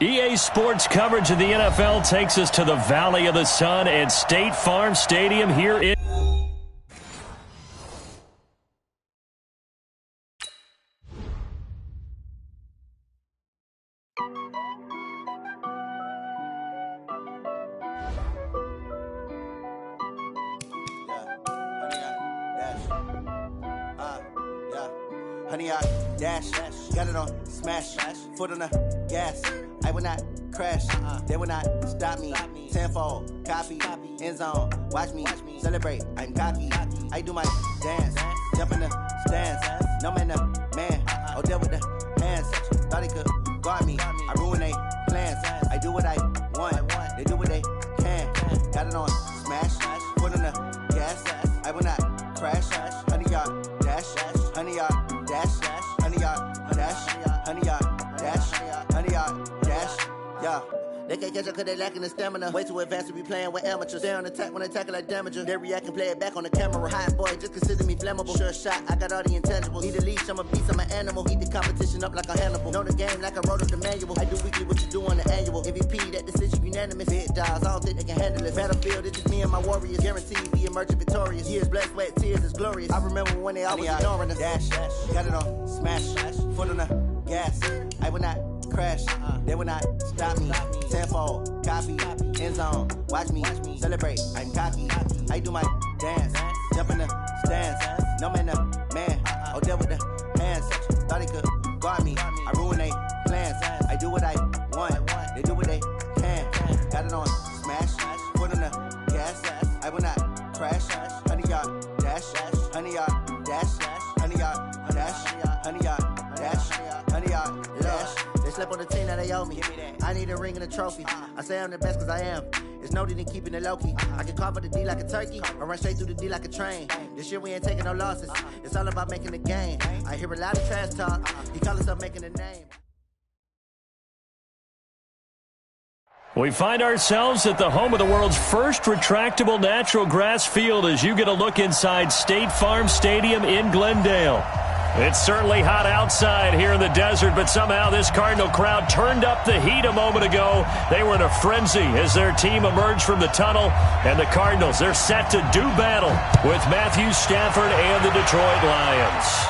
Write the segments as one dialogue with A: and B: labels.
A: EA Sports coverage of the NFL takes us to the Valley of the Sun at State Farm Stadium here in...
B: Honey, I dash, got it on, smash, foot on the gas. I will not crash, they will not stop me. Tenfold, copy, end zone, watch me celebrate. I'm cocky, I do my dance, jump in the stands. No man, man, oh, there with the hands. Thought he could guard me, I ruin they plans. I do what I want, they do what they can. Got it on, smash, foot on the gas. I will not crash, honey, y'all dash, honey, y'all dash, honey, y'all dash, honey, y'all dash, honey, y'all dash, yeah. They can't catch up cause they lacking the stamina. Way too advanced to be playing with amateurs. They on attack when they tackle like damager. They react and play it back on the camera. Hot boy, just consider me flammable. Sure shot, I got all the intangibles. Need a leash, I'm a beast, I'm an animal. Eat the competition up like a Hannibal. Know the game like I wrote up the manual. I do weekly what you do on the annual. MVP, that decision unanimous. Big dogs, I don't think they can handle it. Battlefield, it's just me and my warriors. Guaranteed be emerging victorious. Years, blood, sweat, tears, is glorious. I remember when they always ignoring us. Dash, got it on, smash, foot on the gas. I will not crash, they will not stop me. Tenfold, copy, end zone, watch me celebrate. I'm cocky, I do my dance, jump in the stands. No man, man, oh, there with the hands. Thought he could guard me, I ruin they plans. I do what I want, they do what they can. Got it on, smash, foot on the gas. I will not crash, honey, y'all dash, honey, y'all dash, honey, y'all dash, honey, y'all dash, honey, y'all dash. They slept on the team that they owe me. I need a ring and a trophy. I say I'm the best cause I am. It's no need in keeping it low-key. I can carve up the D like a turkey or run straight through the D like a train. This year we ain't taking no losses. It's all about making the game. I hear a lot of trash talk. He call himself making a name.
A: We find ourselves at the home of the world's first retractable natural grass field as you get a look inside State Farm Stadium in Glendale. It's certainly hot outside here in the desert, but somehow this Cardinal crowd turned up the heat a moment ago. They were in a frenzy as their team emerged from the tunnel, and the Cardinals, they're set to do battle with Matthew Stafford and the Detroit Lions.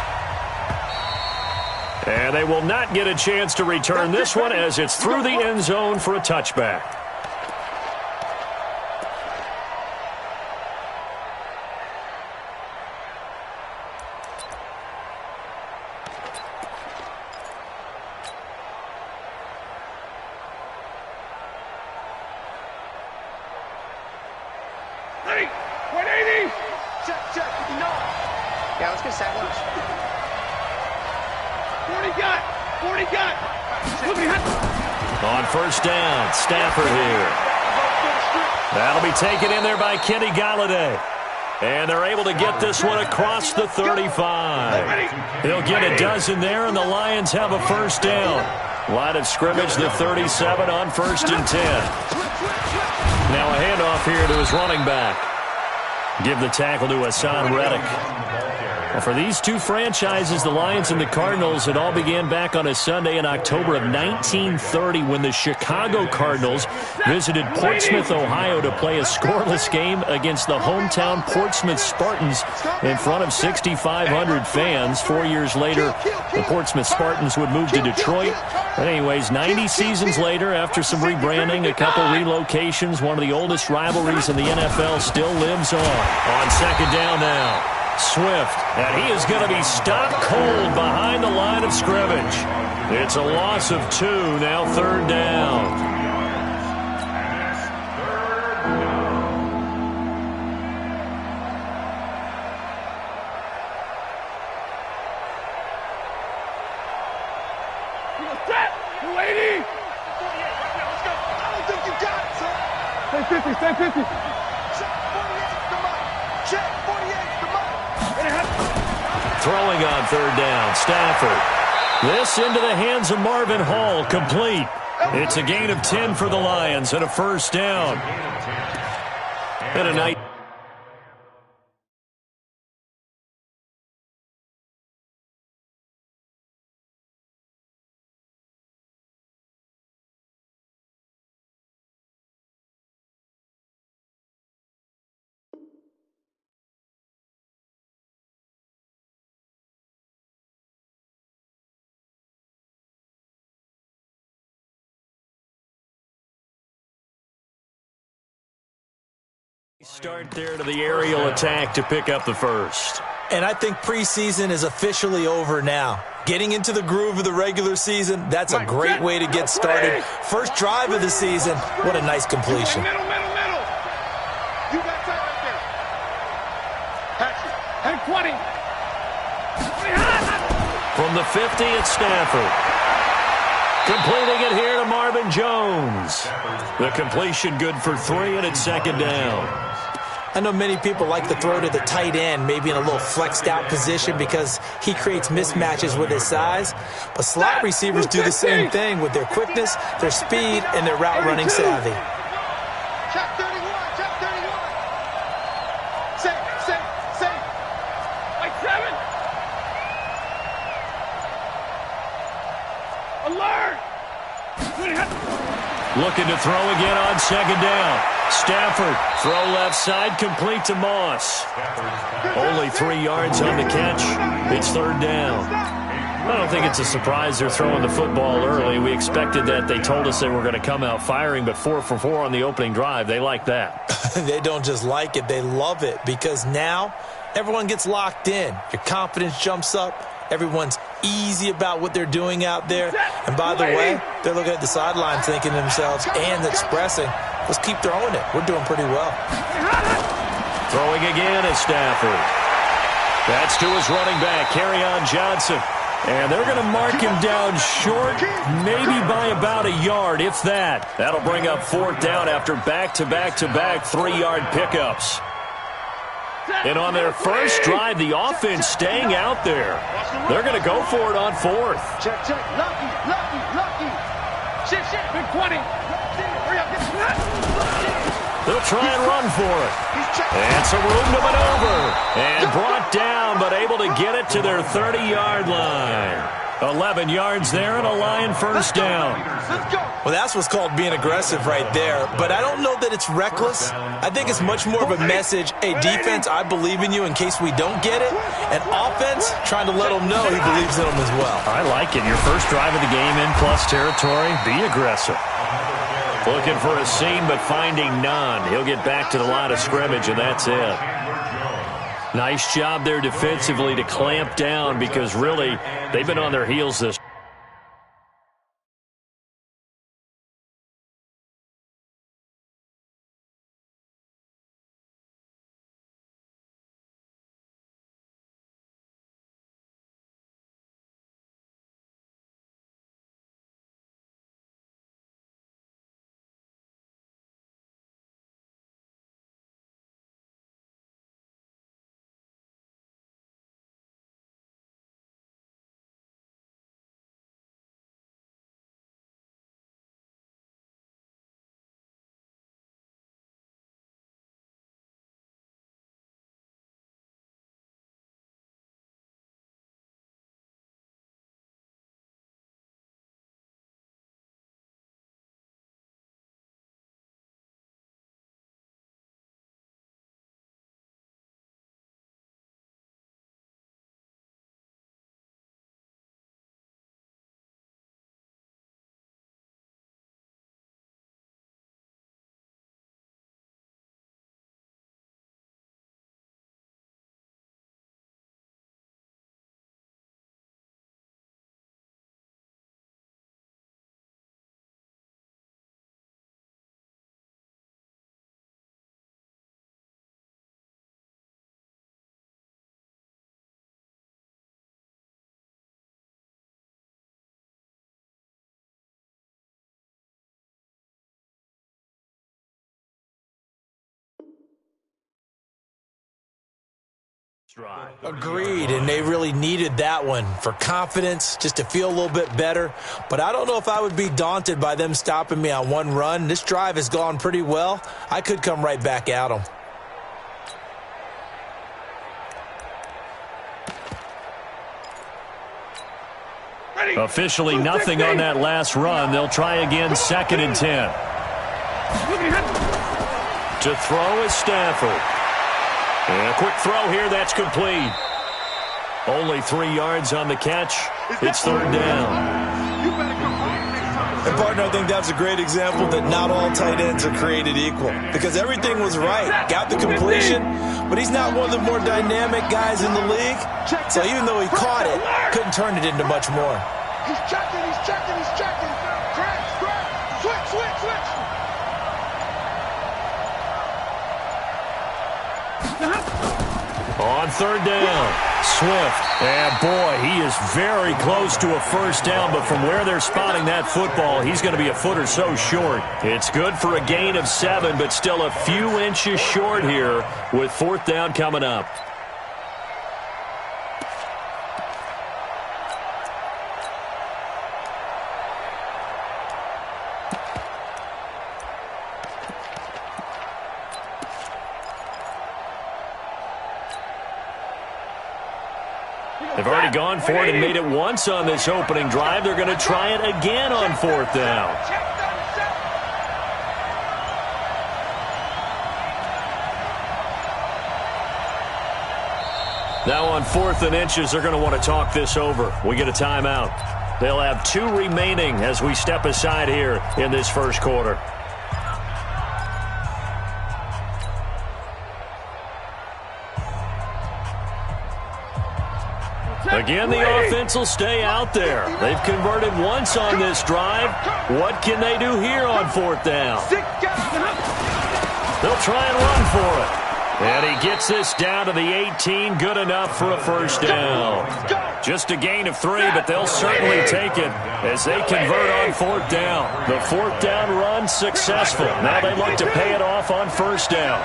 A: And they will not get a chance to return this one as it's through the end zone for a touchback.
C: Yeah, let's get sack lunch. 40 got.
A: On first down, Stafford here. That'll be taken in there by Kenny Galladay. And they're able to get this one across the 35. He'll get a dozen there, and the Lions have a first down. Line of scrimmage, the 37 on first and 10. Now a handoff here to his running back. Give the tackle to Hassan Reddick. Well, for these two franchises, the Lions and the Cardinals, it all began back on a Sunday in October of 1930 when the Chicago Cardinals visited Portsmouth, Ohio to play a scoreless game against the hometown Portsmouth Spartans in front of 6,500 fans. 4 years later, the Portsmouth Spartans would move to Detroit. But anyways, 90 seasons later, after some rebranding, a couple relocations, one of the oldest rivalries in the NFL still lives on. On second down now. Swift, and he is going to be stopped cold behind the line of scrimmage. It's a loss of 2, now third down.
C: Stay 50.
A: Throwing on third down, Stafford. This into the hands of Marvin Hall, complete. It's a gain of 10 for the Lions and a first down. And a night. Start there to the aerial attack to pick up the first.
D: And I think preseason is officially over now. Getting into the groove of the regular season, that's a great way to get started. First drive of the season, what a nice completion.
C: Middle. You got time right there. Patch it. And 20.
A: From the 50, it's Stafford. Completing it here to Marvin Jones. The completion good for 3, and it's second down.
D: I know many people like to throw to the tight end, maybe in a little flexed out position because he creates mismatches with his size. But slot receivers do the same thing with their quickness, their speed, and their route running savvy.
C: Check 31. Safe. Like 7. Alert!
A: Looking to throw again on second down. Stafford, throw left side, complete to Moss. Only 3 yards on the catch. It's third down. I don't think it's a surprise they're throwing the football early. We expected that. They told us they were going to come out firing, but 4 for 4 on the opening drive. They like that.
D: They don't just like it, they love it, because now everyone gets locked in. Your confidence jumps up. Everyone's easy about what they're doing out there. And by the way, they're looking at the sideline thinking to themselves and expressing, let's keep throwing it. We're doing pretty well.
A: Throwing again is Stafford. That's to his running back, Kerryon Johnson. And they're going to mark him down short, maybe by about a yard, if that. That'll bring up fourth down after back-to-back-to-back 3-yard pickups. And on their first drive, the offense staying out there. They're going to go for it on fourth.
C: Check. Lucky. Shit. Big 20. Hurry up.
A: They'll try and run for it. And some room to maneuver. And brought down, but able to get it to their 30-yard line. 11 yards there and a Lion first down.
D: Well, that's what's called being aggressive right there. But I don't know that it's reckless. I think it's much more of a message. Hey, defense, I believe in you in case we don't get it. And offense, trying to let them know he believes in them as well.
A: I like it. Your first drive of the game in plus territory, be aggressive. Looking for a seam, but finding none. He'll get back to the line of scrimmage, and that's it. Nice job there defensively to clamp down because really they've been on their heels this.
D: Agreed, and they really needed that one for confidence, just to feel a little bit better. But I don't know if I would be daunted by them stopping me on one run. This drive has gone pretty well. I could come right back at them.
A: Officially nothing on that last run. They'll try again, 2nd and 10. To throw is Stafford. And a quick throw here, that's complete. Only 3 yards on the catch. It's third down.
D: And partner, I think that's a great example that not all tight ends are created equal, because everything was right. Got the completion, but he's not one of the more dynamic guys in the league. So even though he caught it, couldn't turn it into much more.
C: He's checking, he's checking, he's checking. Crack, switch, switch, switch.
A: On third down, Swift. And boy, he is very close to a first down, but from where they're spotting that football, he's going to be a foot or so short. It's good for a gain of 7, but still a few inches short here with fourth down coming up. They've already gone for it and made it once on this opening drive. They're going to try it again on fourth down. Now on 4th and inches, they're going to want to talk this over. We get a timeout. They'll have 2 remaining as we step aside here in this first quarter. Again, the offense will stay out there. They've converted once on this drive. What can they do here on 4th down? They'll try and run for it. And he gets this down to the 18. Good enough for a first down. Just a gain of 3, but they'll certainly take it as they convert on 4th down. The 4th down run successful. Now they look to pay it off on first down.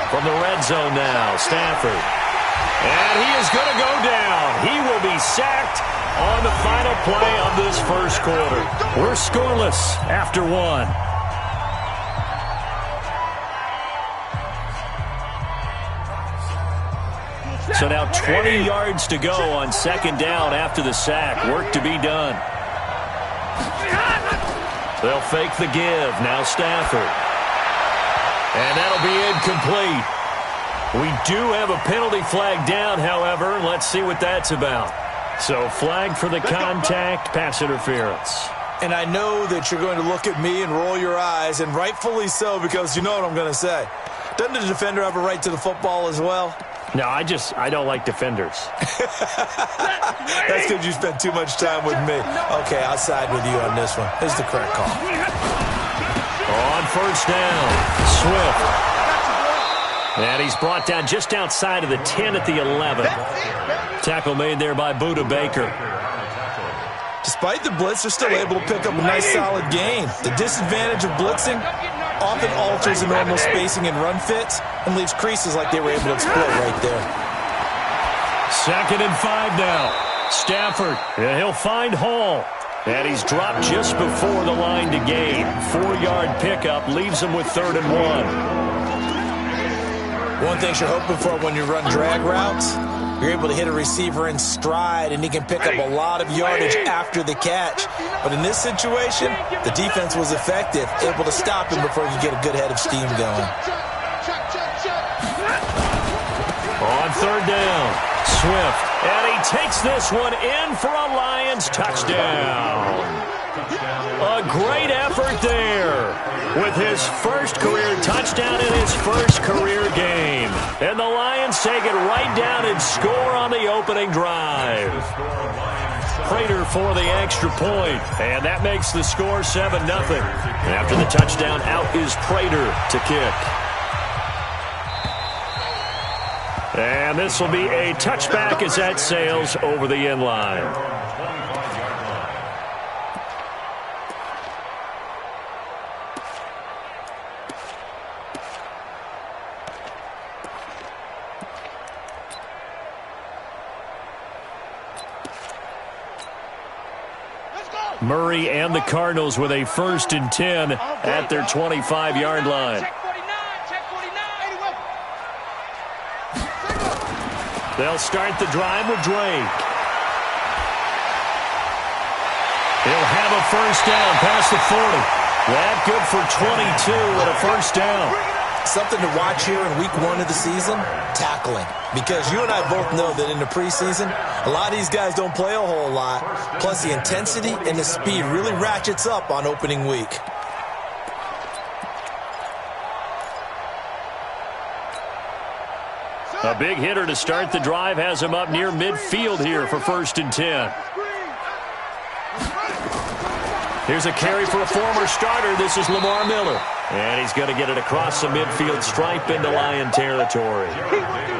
A: From the red zone now, Stafford. And he is going to go down. He will be sacked on the final play of this first quarter. We're scoreless after 1. So now 20 yards to go on second down after the sack. Work to be done. They'll fake the give. Now Stafford. And that'll be incomplete. We do have a penalty flag down, however. Let's see what that's about. So flag for the contact, pass interference.
D: And I know that you're going to look at me and roll your eyes, and rightfully so, because you know what I'm going to say. Doesn't the defender have a right to the football as well?
A: No, I don't like defenders.
D: That's because you spent too much time with me. Okay, I'll side with you on this one. Here's the correct call.
A: On first down, Swift. And he's brought down just outside of the 10 at the 11. Tackle made there by Buda Baker.
D: Despite the blitz, they're still able to pick up a nice solid gain. The disadvantage of blitzing often alters the normal spacing and run fits and leaves creases like they were able to exploit right there.
A: 2nd and 5 now. Stafford, and he'll find Hall. And he's dropped just before the line to gain. 4-yard pickup leaves him with 3rd and 1.
D: One thing you're hoping for when you run drag routes, you're able to hit a receiver in stride, and he can pick up a lot of yardage after the catch. But in this situation, the defense was effective, able to stop him before you get a good head of steam going.
A: On 3rd down, Swift. And he takes this one in for a Lions touchdown. A great effort there with his first career touchdown in his first career game. And the Lions take it right down and score on the opening drive. Prater for the extra point, and that makes the score 7-0. After the touchdown, out is Prater to kick. And this will be a touchback as that sails over the end line. Murray and the Cardinals with a 1st and 10 at their 25-yard line. They'll start the drive with Drake. He'll have a first down past the 40. That good for 22 and a first down.
D: Something to watch here in week 1 of the season, tackling. Because you and I both know that in the preseason, a lot of these guys don't play a whole lot. Plus, the intensity and the speed really ratchets up on opening week.
A: A big hitter to start the drive has him up near midfield here for 1st and 10. Here's a carry for a former starter. This is Lamar Miller. And he's going to get it across the midfield stripe into Lion territory.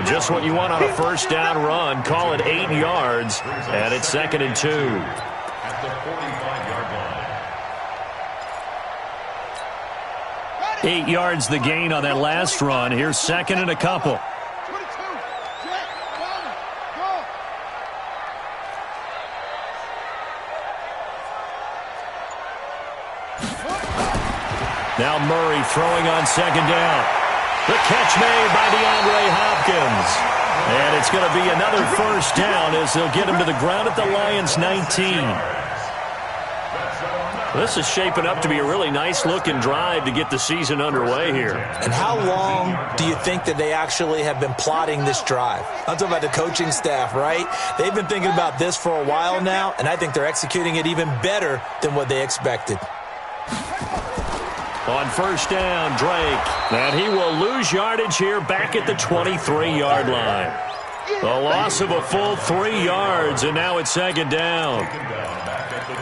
A: Just what you want on a 1st down run. Call it 8 yards. And it's 2nd and 2.
C: At the 45-yard line.
A: 8 yards the gain on that last run. Here's 2nd and a couple. Now Murray throwing on 2nd down. The catch made by DeAndre Hopkins. And it's going to be another 1st down as they'll get him to the ground at the Lions' 19. This is shaping up to be a really nice-looking drive to get the season underway here.
D: And how long do you think that they actually have been plotting this drive? I'm talking about the coaching staff, right? They've been thinking about this for a while now, and I think they're executing it even better than what they expected.
A: On 1st down, Drake. And he will lose yardage here back at the 23-yard line. A loss of a full 3 yards, and now it's 2nd down.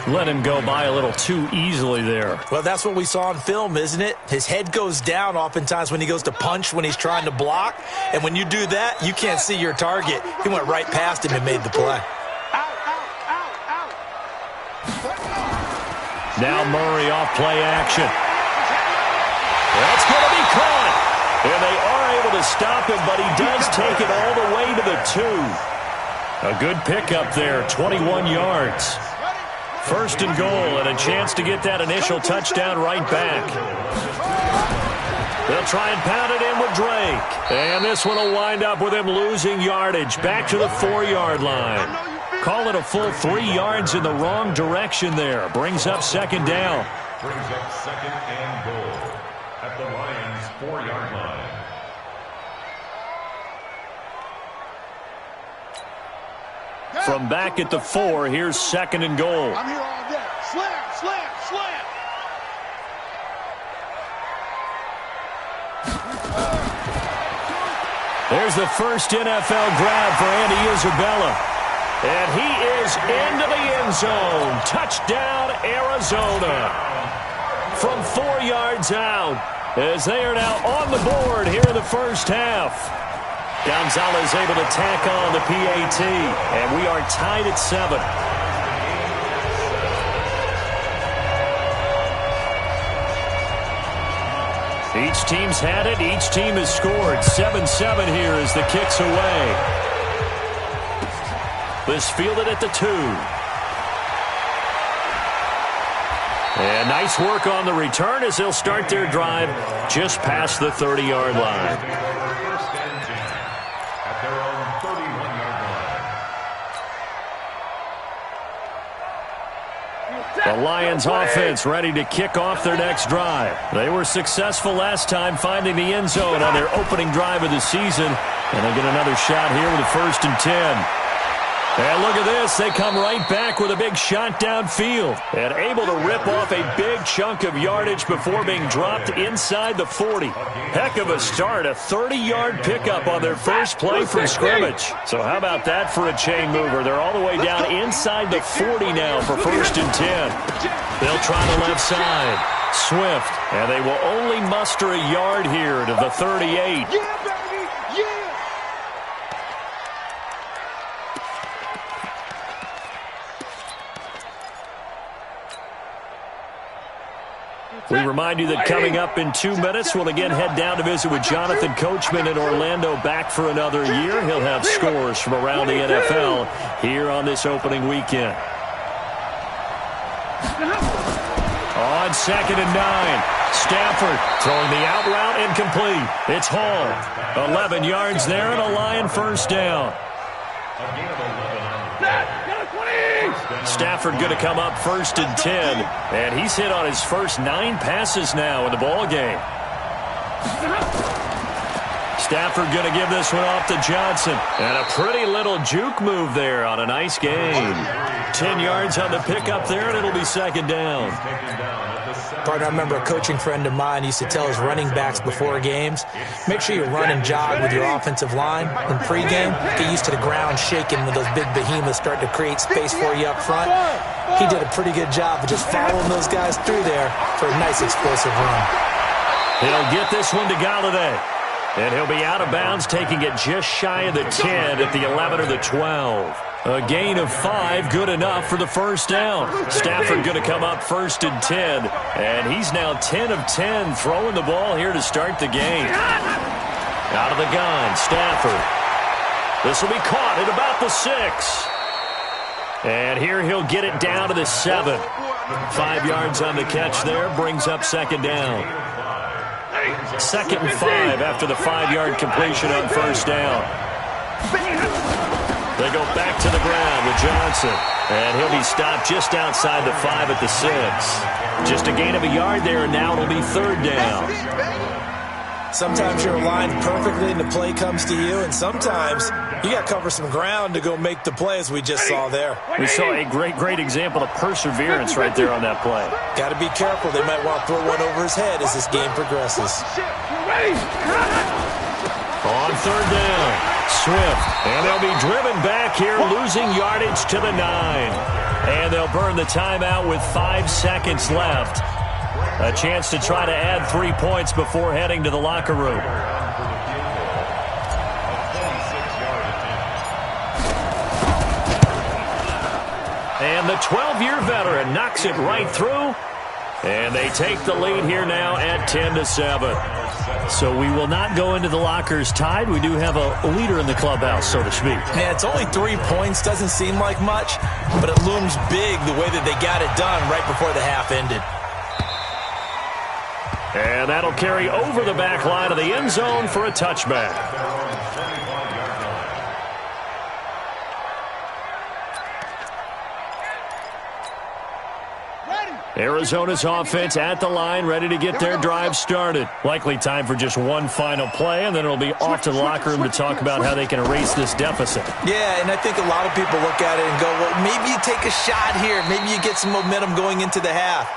A: Let him go by a little too easily there.
D: Well, that's what we saw on film, isn't it? His head goes down oftentimes when he goes to punch when he's trying to block. And when you do that, you can't see your target. He went right past him and made the play.
A: Now Murray off play action. That's going to be caught. And they are able to stop him, but he does take it all the way to the 2. A good pickup there, 21 yards. 1st and goal, and a chance to get that initial touchdown right back. They'll try and pound it in with Drake. And this one will wind up with him losing yardage back to the 4-yard line. Call it a full 3 yards in the wrong direction there. Brings up 2nd down.
C: Brings up 2nd and goal at the Lions' 4-yard line.
A: From back at the 4, here's 2nd and goal.
C: I'm here all day. Slam, slam, slam.
A: There's the first NFL grab for Andy Isabella. And he is into the end zone. Touchdown, Arizona. From 4 yards out, as they are now on the board here in the 1st half. Gonzalez able to tack on the PAT, and we are tied at 7. Each team's had it. Each team has scored. 7-7 here as the kick's away. This fielded at the 2. And nice work on the return as they'll start their drive just past the 30-yard line.
C: At their own 31-yard line.
A: The Lions offense ready to kick off their next drive. They were successful last time finding the end zone on their opening drive of the season. And they get another shot here with a 1st and 10. And look at this. They come right back with a big shot downfield. And able to rip off a big chunk of yardage before being dropped inside the 40. Heck of a start. A 30-yard pickup on their first play from scrimmage. So how about that for a chain mover? They're all the way down inside the 40 now for 1st and 10. They'll try the left side. Swift. And they will only muster a yard here to the 38. We remind you that coming up in 2 minutes, we'll again head down to visit with Jonathan Coachman in Orlando, back for another year. He'll have scores from around the NFL here on this opening weekend. On 2nd and 9, Stafford throwing the out route incomplete. It's Hall. 11 yards there and a Lion 1st down. Stafford going to come up 1st and 10, and he's hit on his first 9 passes now in the ball game. Stafford going to give this one off to Johnson. And a pretty little juke move there on a nice gain. 10 yards on the pickup there, and it'll be second down.
D: Partner, I remember a coaching friend of mine used to tell his running backs before games, make sure you run and jog with your offensive line. In pregame, get used to the ground shaking when those big behemoths start to create space for you up front. He did a pretty good job of just following those guys through there for a nice explosive run.
A: He'll get this one to Galladay. And he'll be out of bounds, taking it just shy of the 10 at the 11 or the 12. A gain of 5, good enough for the first down. Stafford going to come up first and 10. And he's now 10 of 10 throwing the ball here to start the game. Out of the gun, Stafford. This will be caught at about the 6. And here he'll get it down to the 7. 5 yards on the catch there, brings up second down. Second and 5 after the 5-yard completion on first down. They go back to the ground with Johnson. And he'll be stopped just outside the 5 at the 6. Just a gain of a yard there, and now it'll be third down.
D: Sometimes you're aligned perfectly and the play comes to you, and sometimes you got to cover some ground to go make the play, as we just saw there.
A: We saw a great example of perseverance right there on that play.
D: Got to be careful. They might want to throw one over his head as this game progresses.
A: On third down, Swift. And they'll be driven back here, losing yardage to the 9. And they'll burn the timeout with 5 seconds left. A chance to try to add 3 points before heading to the locker room. And the 12-year veteran knocks it right through. And they take the lead here now at 10-7. So we will not go into the lockers tied. We do have a leader in the clubhouse, so to speak.
D: Yeah, it's only 3 points. Doesn't seem like much, but it looms big the way that they got it done right before the half ended.
A: And that'll carry over the back line of the end zone for a touchback. Arizona's offense at the line, ready to get their drive started. Likely time for just one final play, and then it'll be off to the locker room to talk about how they can erase this deficit.
D: Yeah, and I think a lot of people look at it and go, well, maybe you take a shot here. Maybe you get some momentum going into the half.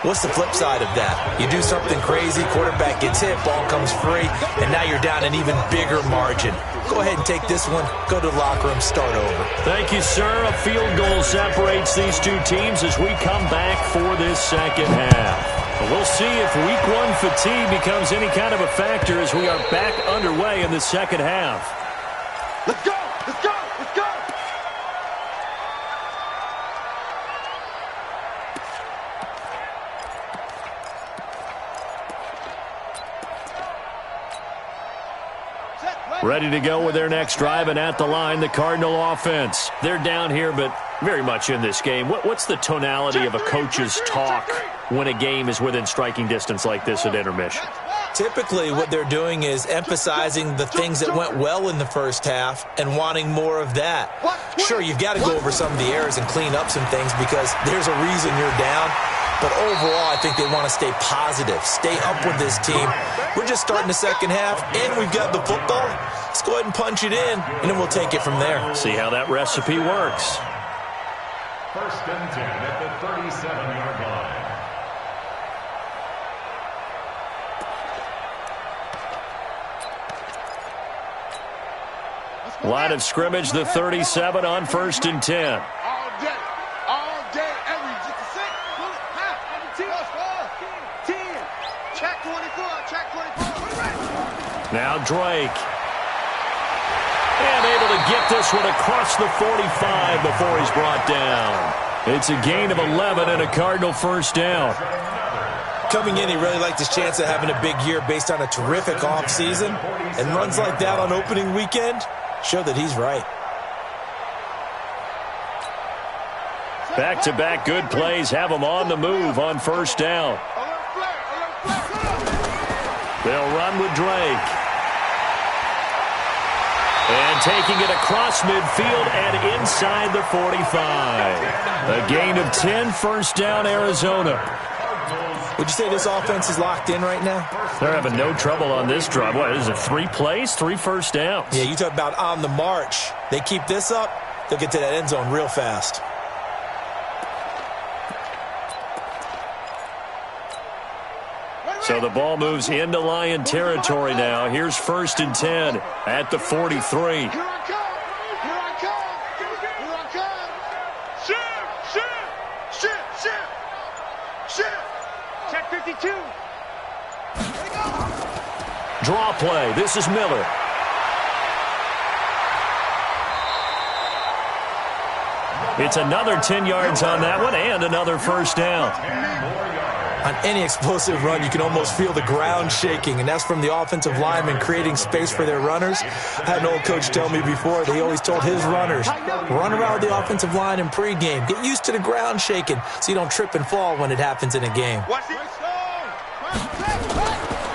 D: What's the flip side of that? You do something crazy, quarterback gets hit, ball comes free, and now you're down an even bigger margin. Go ahead and take this one, go to the locker room, start over.
A: Thank you, sir. A field goal separates these two teams as we come back for this second half. We'll see if week 1 fatigue becomes any kind of a factor as we are back underway in the second half.
C: Let's go! Let's go! Let's go!
A: Ready to go with their next drive, and at the line, the Cardinal offense. They're down here, but very much in this game. What's the tonality of a coach's talk when a game is within striking distance like this at intermission?
D: Typically, what they're doing is emphasizing the things that went well in the first half and wanting more of that. Sure, you've got to go over some of the errors and clean up some things because there's a reason you're down. But overall, I think they want to stay positive, stay up with this team. We're just starting the second half, and we've got the football. Let's go ahead and punch it in, and then we'll take it from there.
A: See how that recipe works.
E: First and 10 at the 37-yard line.
A: Line of scrimmage, the 37 on first and 10.
C: All day, every just a sec. Pull it, half, 10. Check 24, check 24.
A: Now Drake. And able to get this one across the 45 before he's brought down. It's a gain of 11 and a Cardinal first down.
D: Coming in, he really liked his chance of having a big year based on a terrific offseason. And runs like that on opening weekend show that he's right.
A: Back-to-back good plays have them on the move on first down. They'll run with Drake. And taking it across midfield and inside the 45. A gain of 10, first down, Arizona.
D: Would you say this offense is locked in right now?
A: They're having no trouble on this drive. What is it, 3 plays, 3 first downs?
D: Yeah, you talk about on the march. They keep this up, they'll get to that end zone real fast.
A: So the ball moves into Lion territory now. Here's 1st and 10 at the 43.
C: Here I come. Here I come. Here I come. Shift. Check 52.
A: Draw play. This is Miller. It's another 10 yards on that one and another first down.
D: On any explosive run, you can almost feel the ground shaking, and that's from the offensive linemen creating space for their runners. I had an old coach tell me before, he always told his runners, run around the offensive line in pregame. Get used to the ground shaking so you don't trip and fall when it happens in a game.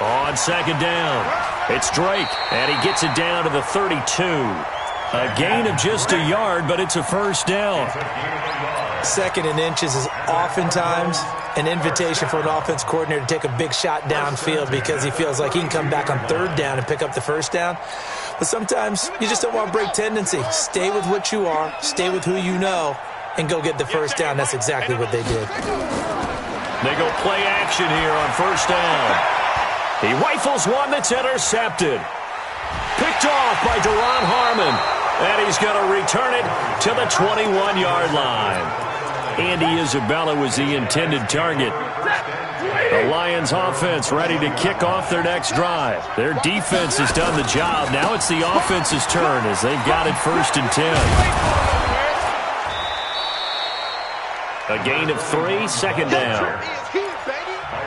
A: On 2nd down, it's Drake, and he gets it down to the 32. A gain of just a yard, but it's a first down.
D: 2nd and inches is oftentimes an invitation for an offense coordinator to take a big shot downfield because he feels like he can come back on 3rd down and pick up the first down. But sometimes you just don't want to break tendency. Stay with what you are, stay with who you know, and go get the first down. That's exactly what they did.
A: They go play action here on 1st down. He rifles one that's intercepted. Picked off by Deron Harmon. And he's going to return it to the 21-yard line. Andy Isabella was the intended target. The Lions offense ready to kick off their next drive. Their defense has done the job. Now it's the offense's turn as they've got it 1st and 10. A gain of 3, 2nd down.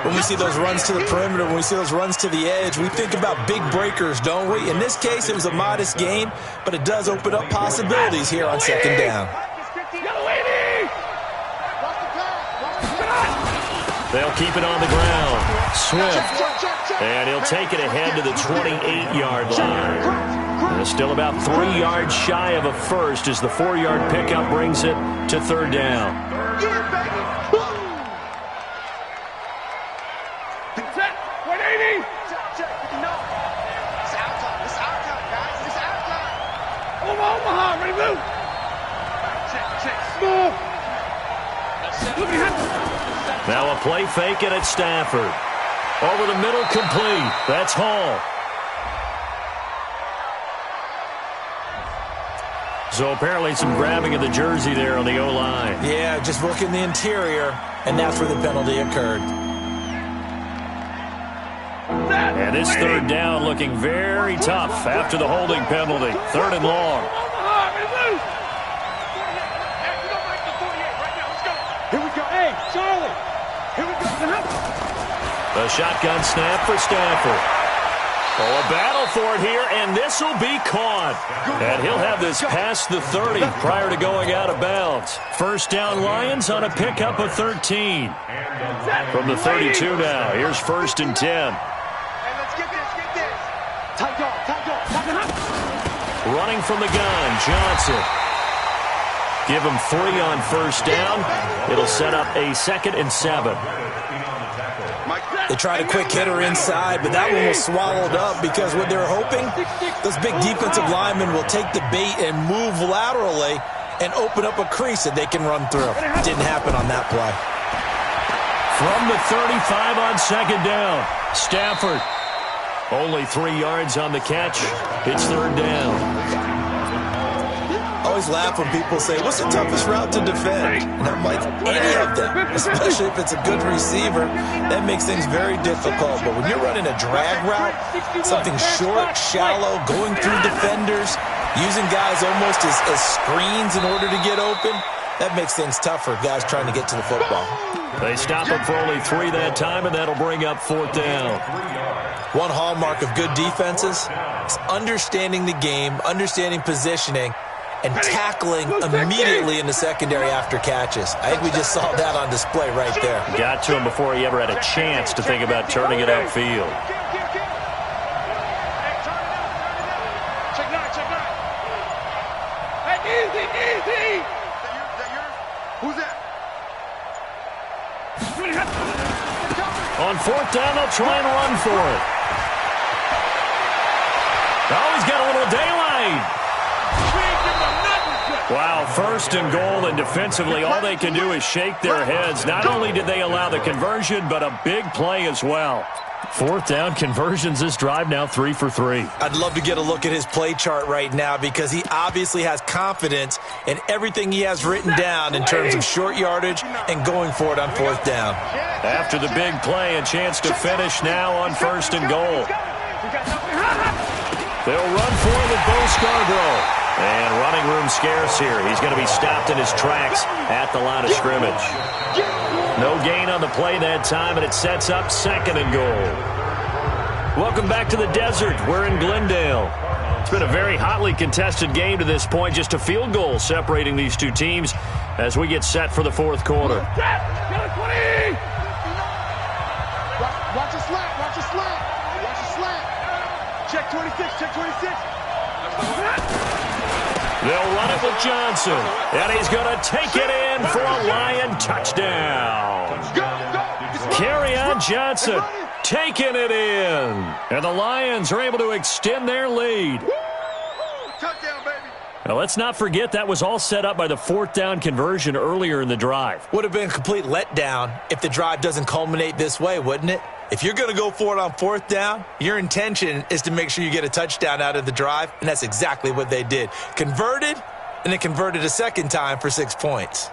D: When we see those runs to the perimeter, when we see those runs to the edge, we think about big breakers, don't we? In this case, it was a modest gain, but it does open up possibilities here on 2nd down.
A: They'll keep it on the ground. Swift. And he'll take it ahead to the 28-yard line. And still about 3 yards shy of a first as the 4-yard pickup brings it to 3rd down. Now a play fake and it's Stafford. Over the middle, complete. That's Hall. So apparently some grabbing of the jersey there on the O-line.
D: Yeah, just working the interior, and that's where the penalty occurred.
A: And this 3rd down looking very tough after the holding penalty. 3rd and long.
C: Here we go. Hey, Charlie. Here we go.
A: The shotgun snap for Stafford. Oh, a battle for it here, and this will be caught. And he'll have this past the 30 prior to going out of bounds. 1st down Lions on a pickup of 13. From the 32 now, here's 1st and 10.
C: Hey, let's get this. Tight dog.
A: Running from the gun, Johnson. Give him 3 on 1st down. It'll set up a 2nd and 7.
D: They tried a quick hitter inside, but that one was swallowed up because what they're hoping, those big defensive linemen will take the bait and move laterally and open up a crease that they can run through. Didn't happen on that play.
A: From the 35 on 2nd down, Stafford. Only 3 yards on the catch. It's 3rd down.
D: I always laugh when people say, what's the toughest route to defend? And I'm like, any of them, especially if it's a good receiver. That makes things very difficult. But when you're running a drag route, something short, shallow, going through defenders, using guys almost as screens in order to get open, that makes things tougher, guys trying to get to the football.
A: They stop him for only 3 that time, and that'll bring up 4th down.
D: One hallmark of good defenses is understanding the game, understanding positioning, and tackling immediately in the secondary after catches. I think we just saw that on display right there.
A: Got to him before he ever had a chance to think about turning it upfield.
C: Check that. Hey, easy. That yours? Who's that?
A: On fourth down, they'll try and run for it. Oh, he's got a little daylight. Wow, first and goal, and defensively, all they can do is shake their heads. Not only did they allow the conversion, but a big play as well. Fourth down conversions this drive now 3 for 3.
D: I'd love to get a look at his play chart right now because he obviously has confidence in everything he has written down in terms of short yardage and going for it on fourth down.
A: After the big play, a chance to finish now on first and goal. They'll run for it with Bo Scarborough. And running room scarce here. He's going to be stopped in his tracks at the line of scrimmage. No gain on the play that time, and it sets up second and goal. Welcome back to the desert. We're in Glendale. It's been a very hotly contested game to this point. Just a field goal separating these two teams as we get set for the fourth quarter.
C: Watch your slant. Watch your slant. Watch your slant. Check 26. Check 26.
A: They'll run it with Johnson, and he's going to take it in for a Lion touchdown. Kerryon Johnson taking it in, and the Lions are able to extend their lead.
C: Touchdown, baby.
A: Now, let's not forget that was all set up by the fourth down conversion earlier in the drive.
D: Would have been a complete letdown if the drive doesn't culminate this way, wouldn't it? If you're going to go for it on fourth down, your intention is to make sure you get a touchdown out of the drive, and that's exactly what they did. Converted, and they converted a second time for 6 points.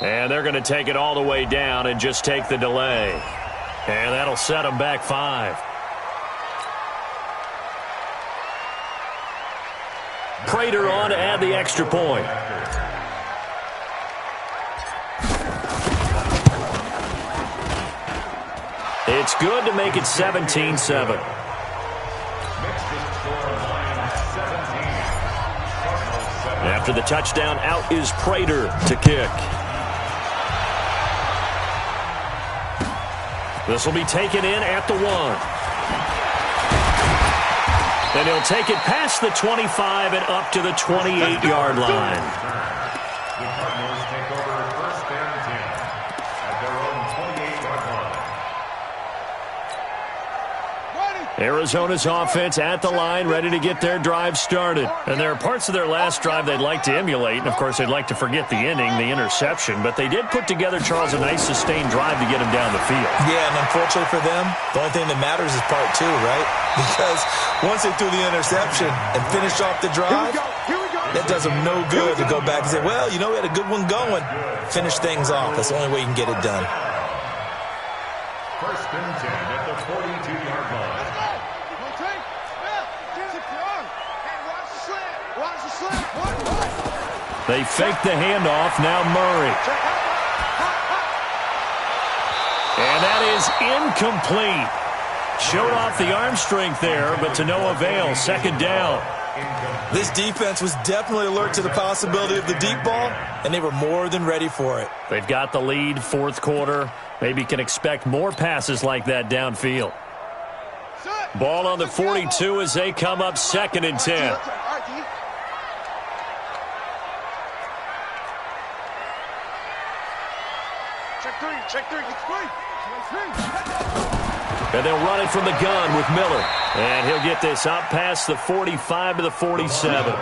A: And they're going to take it all the way down and just take the delay. And that'll set them back 5. Prater on to add the extra point. It's good to make it 17-7. After the touchdown, out is Prater to kick. This will be taken in at the 1. And he'll take it past the 25 and up to the 28-yard line.
E: The Cardinals take over first and 10 at their own 28-yard line.
A: Arizona's offense at the line, ready to get their drive started. And there are parts of their last drive they'd like to emulate. And, of course, they'd like to forget the inning, the interception. But they did put together, Charles, a nice sustained drive to get him down the field.
D: Yeah, and unfortunately for them, the only thing that matters is part 2, right? Because once they threw the interception and finished off the drive, that does them no good to go back and say, well, you know, we had a good one going. Finish things off. That's the only way you can get it done.
E: First and 10 at the 42-yard line.
A: They fake the handoff. Now Murray. And that is incomplete. Showed off the arm strength there, but to no avail. Second down.
D: This defense was definitely alert to the possibility of the deep ball, and they were more than ready for it.
A: They've got the lead, fourth quarter. Maybe can expect more passes like that downfield. Ball on the 42 as they come up second and 10.
C: Check three.
A: And they'll run it from the gun with Miller. And he'll get this up past the 45 to the 47.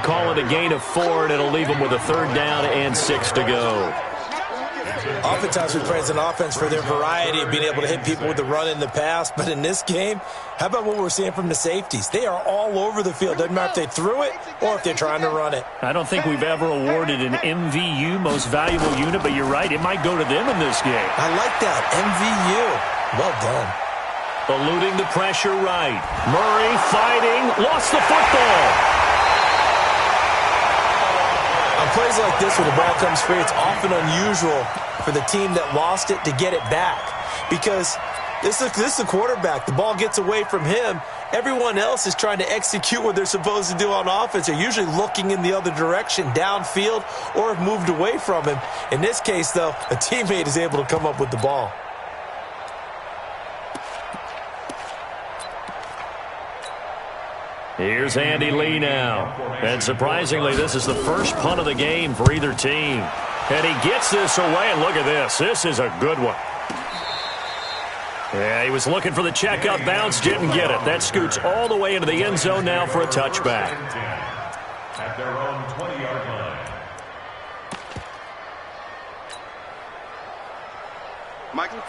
A: Call it a gain of 4, and it'll leave them with a third down and 6 to go.
D: Oftentimes we praise an offense for their variety of being able to hit people with the run in the pass. But in this game, how about what we're seeing from the safeties? They are all over the field. Doesn't matter if they threw it or if they're trying to run it.
A: I don't think we've ever awarded an MVU, most valuable unit, but you're right. It might go to them in this game.
D: I like that. MVU. Well done.
A: Eluding the pressure right. Murray fighting. Lost the football.
D: On plays like this where the ball comes free, it's often unusual for the team that lost it to get it back. Because this is the quarterback. The ball gets away from him. Everyone else is trying to execute what they're supposed to do on offense. They're usually looking in the other direction, downfield, or have moved away from him. In this case, though, a teammate is able to come up with the ball.
A: Here's Andy Lee now. And surprisingly, this is the first punt of the game for either team. And he gets this away, and look at this. This is a good one. Yeah, he was looking for the checkup bounce, didn't get it. That scoots all the way into the end zone now for a touchback.
E: At their own 20-yard line.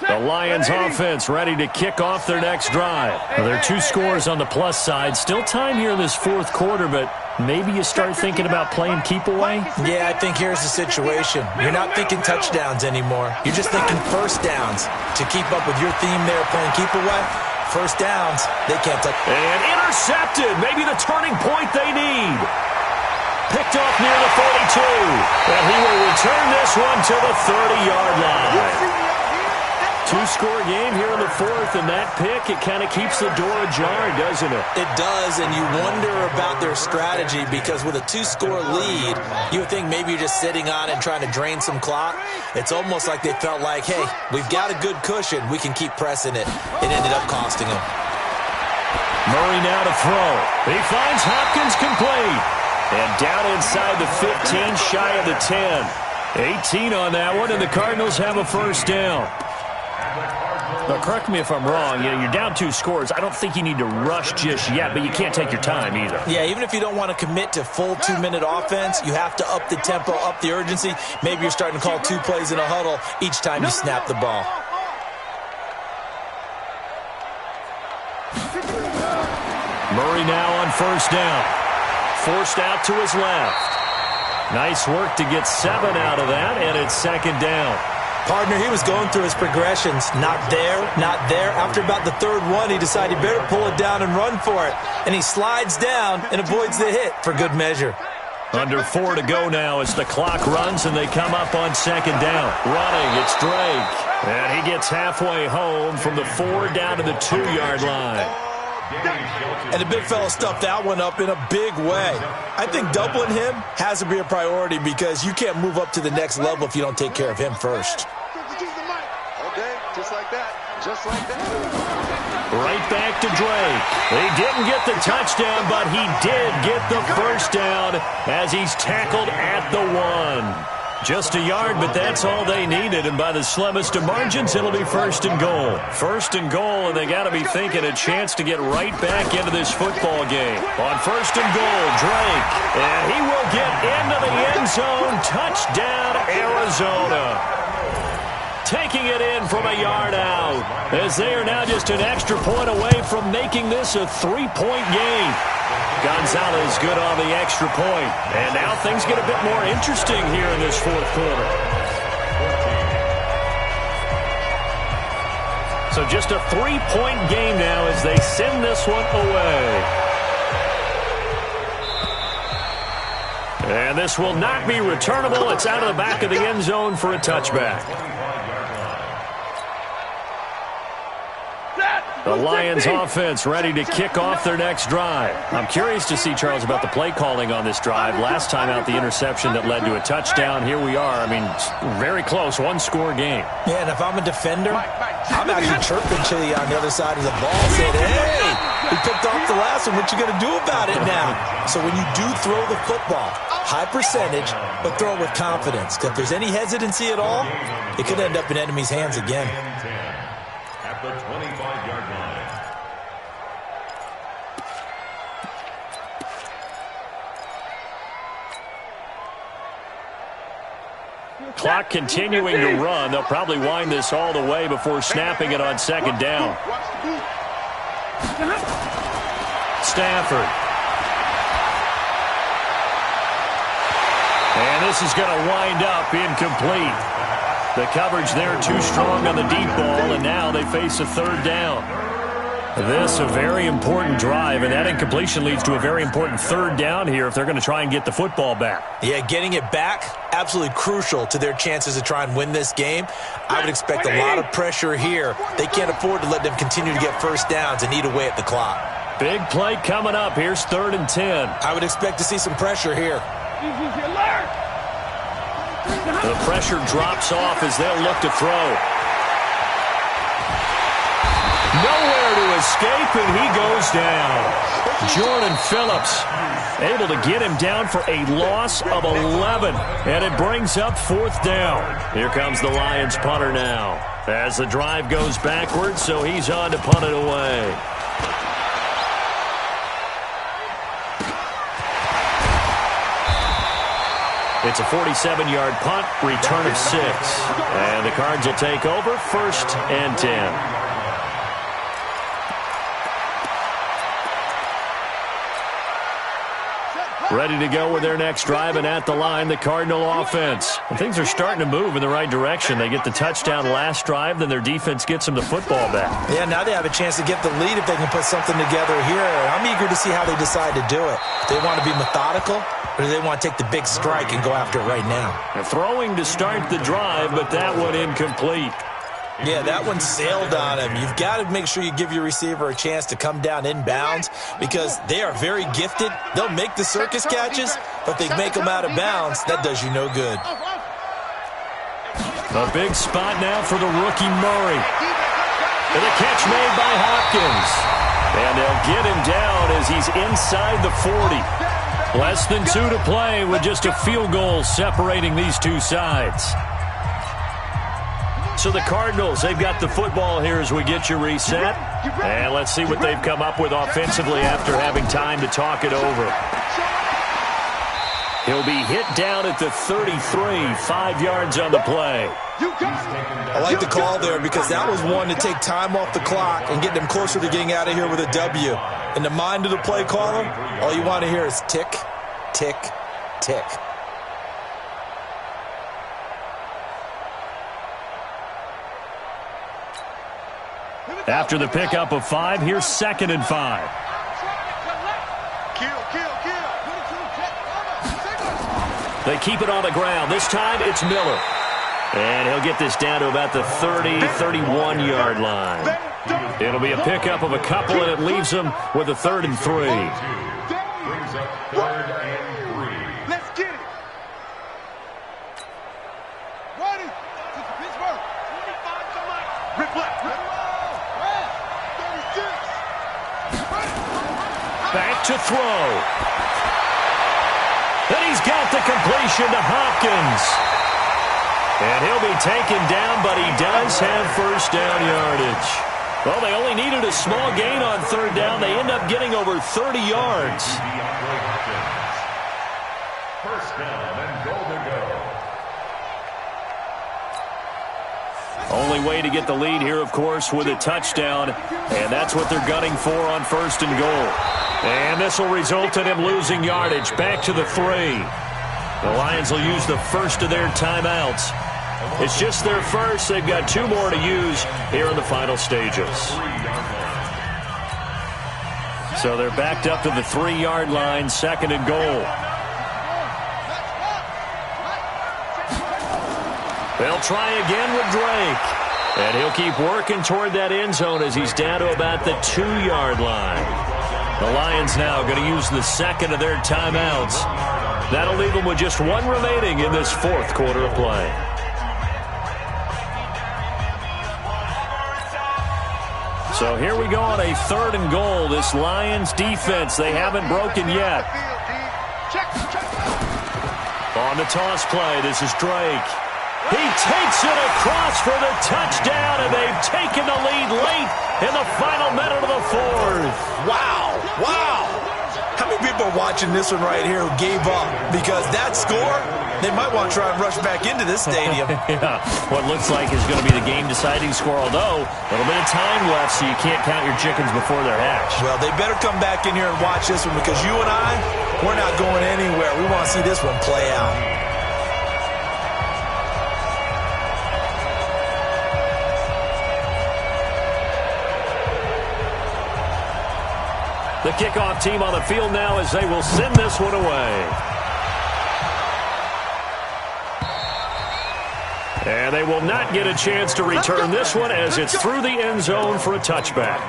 A: The Lions offense ready to kick off their next drive. Well, there are 2 scores on the plus side. Still time here in this fourth quarter, but maybe you start thinking about playing keep away?
D: Yeah, I think here's the situation. You're not thinking touchdowns anymore. You're just thinking first downs. To keep up with your theme there playing keep away, first downs, they can't touch.
A: And intercepted. Maybe the turning point they need. Picked off near the 42. And he will return this one to the 30-yard line. 2-score game here in the fourth, and that pick, it kind of keeps the door ajar, doesn't it?
D: It does, and you wonder about their strategy because with a 2-score lead, you would think maybe you're just sitting on it and trying to drain some clock. It's almost like they felt like, hey, we've got a good cushion. We can keep pressing it. It ended up costing them.
A: Murray now to throw. He finds Hopkins complete. And down inside the 15, shy of the 10. 18 on that one, and the Cardinals have a first down. Now, correct me if I'm wrong. You're down 2 scores. I don't think you need to rush just yet, but you can't take your time either.
D: Yeah, even if you don't want to commit to full 2-minute offense, you have to up the tempo, up the urgency. Maybe you're starting to call 2 plays in a huddle each time you snap the ball.
A: Murray now on first down. Forced out to his left. Nice work to get 7 out of that, and it's second down.
D: Partner, he was going through his progressions. Not there, not there. After about the 3rd one, he decided he better pull it down and run for it. And he slides down and avoids the hit for good measure.
A: Under 4 to go now as the clock runs and they come up on second down. Running, it's Drake. And he gets halfway home from the 4 down to the 2-yard line.
D: And the big fella stuffed that one up in a big way. I think doubling him has to be a priority because you can't move up to the next level if you don't take care of him first.
C: Okay, just like that. Just like that.
A: Right back to Drake. He didn't get the touchdown, but he did get the first down as he's tackled at the 1. Just a yard, but that's all they needed, and by the slimmest of margins, it'll be first and goal. First and goal, and they got to be thinking a chance to get right back into this football game. On first and goal, Drake, and he will get into the end zone. Touchdown, Arizona. Taking it in from a yard out, as they are now just an extra point away from making this a 3-point game. Gonzalez good on the extra point. And now things get a bit more interesting here in this fourth quarter. So just a 3-point game now as they send this one away. And this will not be returnable. It's out of the back of the end zone for a touchback. The Lions offense ready to kick off their next drive. I'm curious to see, Charles, about the play calling on this drive. Last time out, the interception that led to a touchdown. Here we are. I mean, very close, 1-score game.
D: Yeah, and if I'm a defender, I'm actually chirping to you on the other side of the ball saying, hey, we picked off the last one. What you going to do about it now? So when you do throw the football, high percentage, but throw it with confidence. Because if there's any hesitancy at all, it could end up in enemy's hands again.
E: At the 25-yard line.
A: Clock continuing to run. They'll probably wind this all the way before snapping it on second down. Stafford. And this is going to wind up incomplete. The coverage there too strong on the deep ball, and now they face a 3rd down. This a very important drive, and that incompletion leads to a very important 3rd down here if they're going to try and get the football back.
D: Yeah, getting it back, absolutely crucial to their chances to try and win this game. I would expect a lot of pressure here. They can't afford to let them continue to get first downs and eat away at the clock.
A: Big play coming up. Here's 3rd and 10.
D: I would expect to see some pressure here.
A: The pressure drops off as they'll look to throw. Nowhere to escape, and he goes down. Jordan Phillips able to get him down for a loss of 11. And it brings up 4th down. Here comes the Lions punter now. As the drive goes backwards, so he's on to punt it away. It's a 47-yard punt, return of 6. And the Cards will take over, 1st and 10. Ready to go with their next drive, and at the line, the Cardinal offense. And things are starting to move in the right direction. They get the touchdown last drive, then their defense gets them the football back.
D: Yeah, now they have a chance to get the lead if they can put something together here. I'm eager to see how they decide to do it. Do they want to be methodical, or do they want to take the big strike and go after it right now?
A: They're throwing to start the drive, but that one incomplete.
D: Yeah, that one sailed on him. You've got to make sure you give your receiver a chance to come down inbounds because they are very gifted. They'll make the circus catches, but they make them out of bounds. That does you no good.
A: A big spot now for the rookie Murray. And a catch made by Hopkins. And they'll get him down as he's inside the 40. Less than 2 to play with just a field goal separating these two sides. So the Cardinals, they've got the football here as we get you reset. And let's see what they've come up with offensively after having time to talk it over. He'll be hit down at the 33, 5 yards on the play.
D: I like the call there because that was one to take time off the clock and get them closer to getting out of here with a W. In the mind of the play caller, all you want to hear is tick, tick, tick.
A: After the pickup of 5, here's 2nd and 5. They keep it on the ground. This time it's Miller. And he'll get this down to about the 30, 31-yard line. It'll be a pickup of a couple, and it leaves them with a 3rd and 3.
E: Brings up 3rd and 3.
C: Let's get it. Ready. Pittsburgh. 25 to Mike. Rip left.
A: Back to throw. And he's got the completion to Hopkins. And he'll be taken down, but he does have 1st down yardage. Well, they only needed a small gain on 3rd down. They end up getting over 30 yards.
E: 1st down and goal to go.
A: Only way to get the lead here, of course, with a touchdown. And that's what they're gunning for on 1st and goal. And this will result in him losing yardage. Back to the 3. The Lions will use the first of their timeouts. It's just their first. They've got 2 more to use here in the final stages. So they're backed up to the 3-yard line, 2nd and goal. They'll try again with Drake. And he'll keep working toward that end zone as he's down to about the 2-yard line. The Lions now going to use the 2nd of their timeouts. That'll leave them with just 1 remaining in this 4th quarter of play. So here we go on a 3rd and goal. This Lions defense, they haven't broken yet. On the toss play, this is Drake. He takes it across for the touchdown, and they've taken the lead late in the final minute of the 4th.
D: Wow. Wow. How many people are watching this one right here who gave up? Because that score, they might want to try and rush back into this stadium.
A: Yeah, what looks like is going to be the game-deciding score, although a little bit of time left, so you can't count your chickens before they're hatched.
D: Well, they better come back in here and watch this one because you and I, we're not going anywhere. We want to see this one play out.
A: The kickoff team on the field now as they will send this one away. And they will not get a chance to return this one as it's through the end zone for a touchback.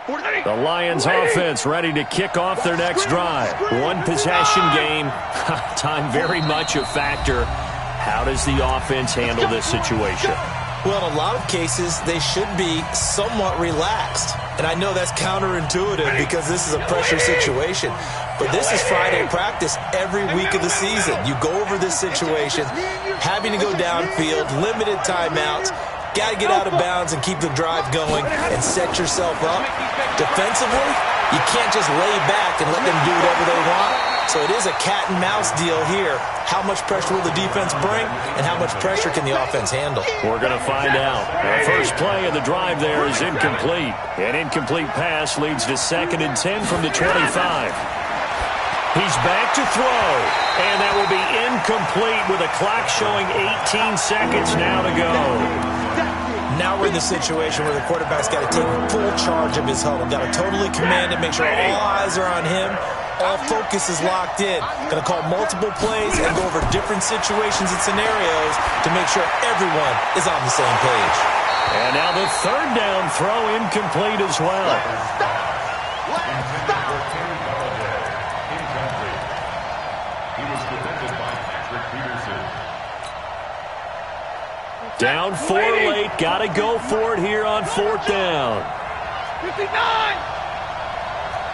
A: The Lions offense ready to kick off their next drive. One possession game. Time very much a factor. How does the offense handle this situation?
D: Well, in a lot of cases, they should be somewhat relaxed. And I know that's counterintuitive because this is a pressure situation. But this is Friday practice every week of the season. You go over this situation, having to go downfield, limited timeouts, got to get out of bounds and keep the drive going and set yourself up. Defensively, you can't just lay back and let them do whatever they want. So it is a cat and mouse deal here. How much pressure will the defense bring, and how much pressure can the offense handle?
A: We're going to find out. The first play of the drive there is incomplete. An incomplete pass leads to 2nd and 10 from the 25. He's back to throw, and that will be incomplete with a clock showing 18 seconds now to go.
D: Now we're in the situation where the quarterback's got to take full charge of his huddle. Got to totally command it, make sure all eyes are on him. All focus is locked in. Going to call multiple plays and go over different situations and scenarios to make sure everyone is on the same page.
A: And now the 3rd down throw incomplete as well. Down 4 late. Got to go for it here on 4th down.
C: 59!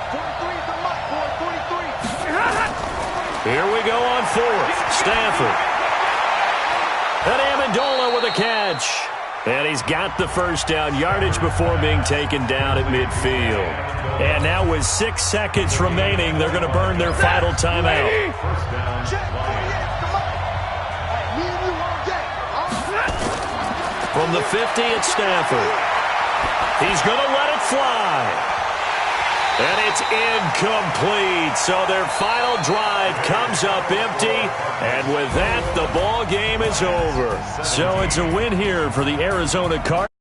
C: 43 is the mark, boy. 43.
A: Here we go on 4th. Stafford. And Amendola with a catch. And he's got the first down yardage before being taken down at midfield. And now with 6 seconds remaining, they're going to burn their final timeout.
E: First down, Lions.
A: From the 50 at Stafford. He's going to let it fly. And it's incomplete. So their final drive comes up empty. And with that, the ball game is over. So it's a win here for the Arizona Cardinals.